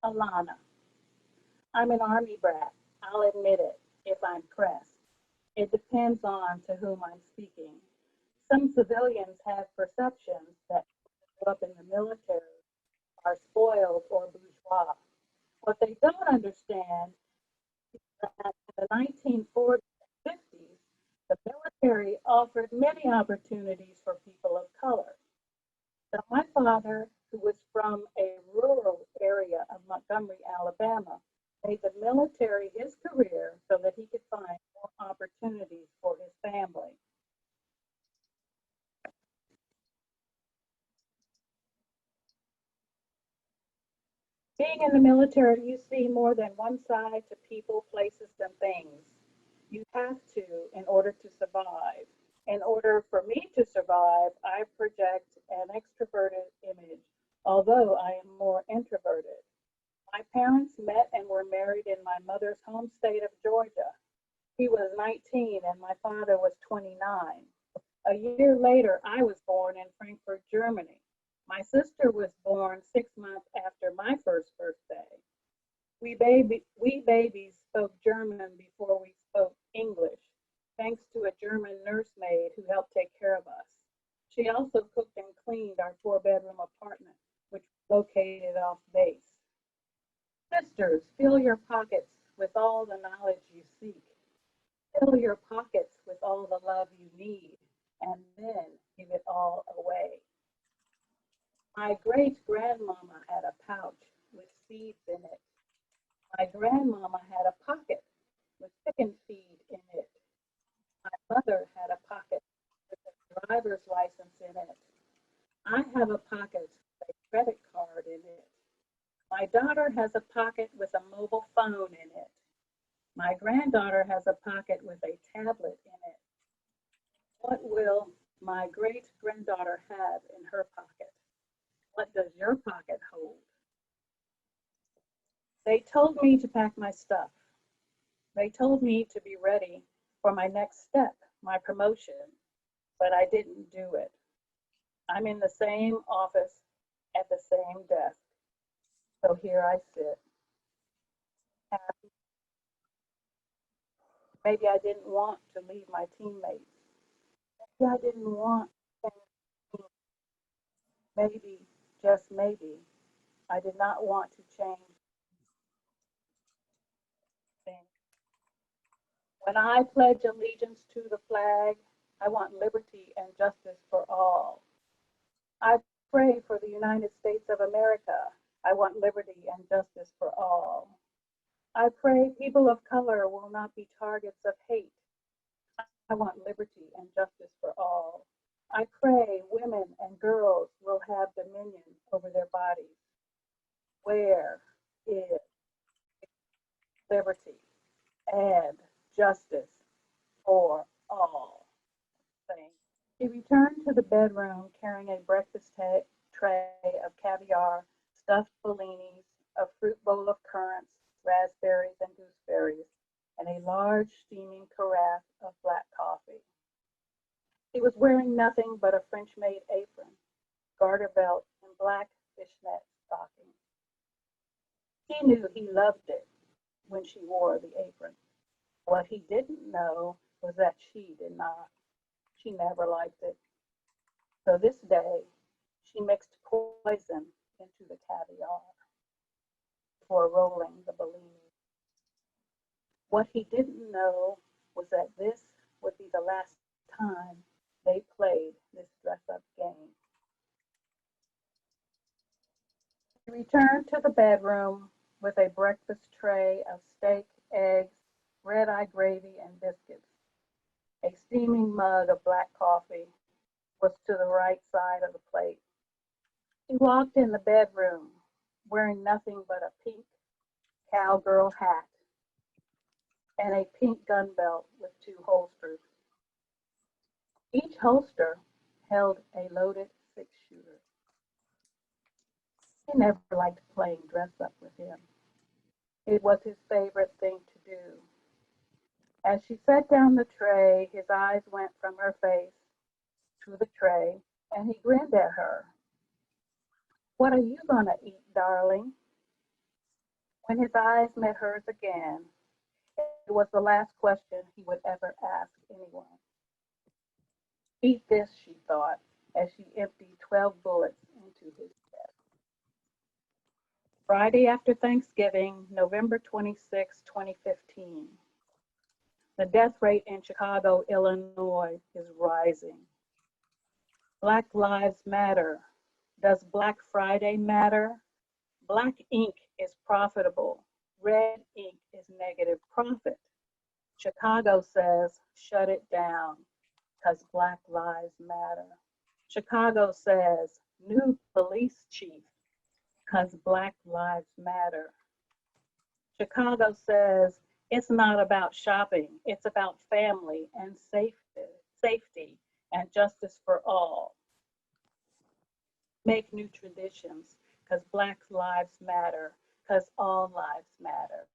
Alana. I'm an Army brat. I'll admit it if I'm pressed. It depends on to whom I'm speaking. Some civilians have perceptions that grew up in the military are spoiled or bourgeois. What they don't understand is that in the 1940s and 50s, the military offered many opportunities for people of color. So my father, who was from a rural area of Montgomery, Alabama, made the military his career so that he could find more opportunities for his family. Being in the military, you see more than one side to people, places, and things. You have to in order to survive. In order for me to survive, I project an extroverted image, although I am more introverted. My parents met and were married in my mother's home state of Georgia. He was 19 and my father was 29. A year later, I was born in Frankfurt, Germany. My sister was born 6 months after my first birthday. We babies spoke German before we spoke English, thanks to a German nursemaid who helped take care of us. She also cooked and cleaned our four-bedroom apartment, which was located off base. Sisters, fill your pockets with all the knowledge you seek. Fill your pockets with all the love you need, and then give it all away. My great grandmama had a pouch with seeds in it. My grandmama had a pocket with chicken feed in it. My mother had a pocket with a driver's license in it. I have a pocket with a credit card in it. My daughter has a pocket with a mobile phone in it. My granddaughter has a pocket with a tablet in it. What will my great granddaughter have in her pocket? What does your pocket hold? They told me to pack my stuff. They told me to be ready for my next step, my promotion, but I didn't do it. I'm in the same office at the same desk. So here I sit. Maybe I didn't want to leave my teammates. Maybe I didn't want to change. Maybe, just maybe, I did not want to change things. When I pledge allegiance to the flag, I want liberty and justice for all. I pray for the United States of America. I want liberty and justice for all. I pray people of color will not be targets of hate. I want liberty and justice for all. I pray women and girls will have dominion over their bodies. Where is liberty and justice for all? Thanks. He returned to the bedroom carrying a breakfast tray of caviar, stuffed bellinis, a fruit bowl of currants, raspberries, and gooseberries, and a large steaming carafe of black coffee. He was wearing nothing but a French-made apron, garter belt, and black fishnet stockings. He knew he loved it when she wore the apron. What he didn't know was that she did not. She never liked it. So this day, she mixed poison into the caviar before rolling the bellini. What he didn't know was that this would be the last time they played this dress-up game. He returned to the bedroom with a breakfast tray of steak, eggs, red-eye gravy, and biscuits. A steaming mug of black coffee was to the right side of the plate. He walked in the bedroom wearing nothing but a pink cowgirl hat and a pink gun belt with two holsters. Each holster held a loaded six-shooter. He never liked playing dress up with him. It was his favorite thing to do. As she set down the tray, his eyes went from her face to the tray, and he grinned at her. What are you gonna eat, darling? When his eyes met hers again, it was the last question he would ever ask anyone. Eat this, she thought, as she emptied 12 bullets into his chest. Friday after Thanksgiving, November 26, 2015. The death rate in Chicago, Illinois is rising. Black Lives Matter. Does Black Friday matter? Black ink is profitable. Red ink is negative profit. Chicago says, shut it down, because Black Lives Matter. Chicago says, new police chief, because Black Lives Matter. Chicago says, it's not about shopping, it's about family and safety and justice for all. Make new traditions, because Black lives matter, because all lives matter.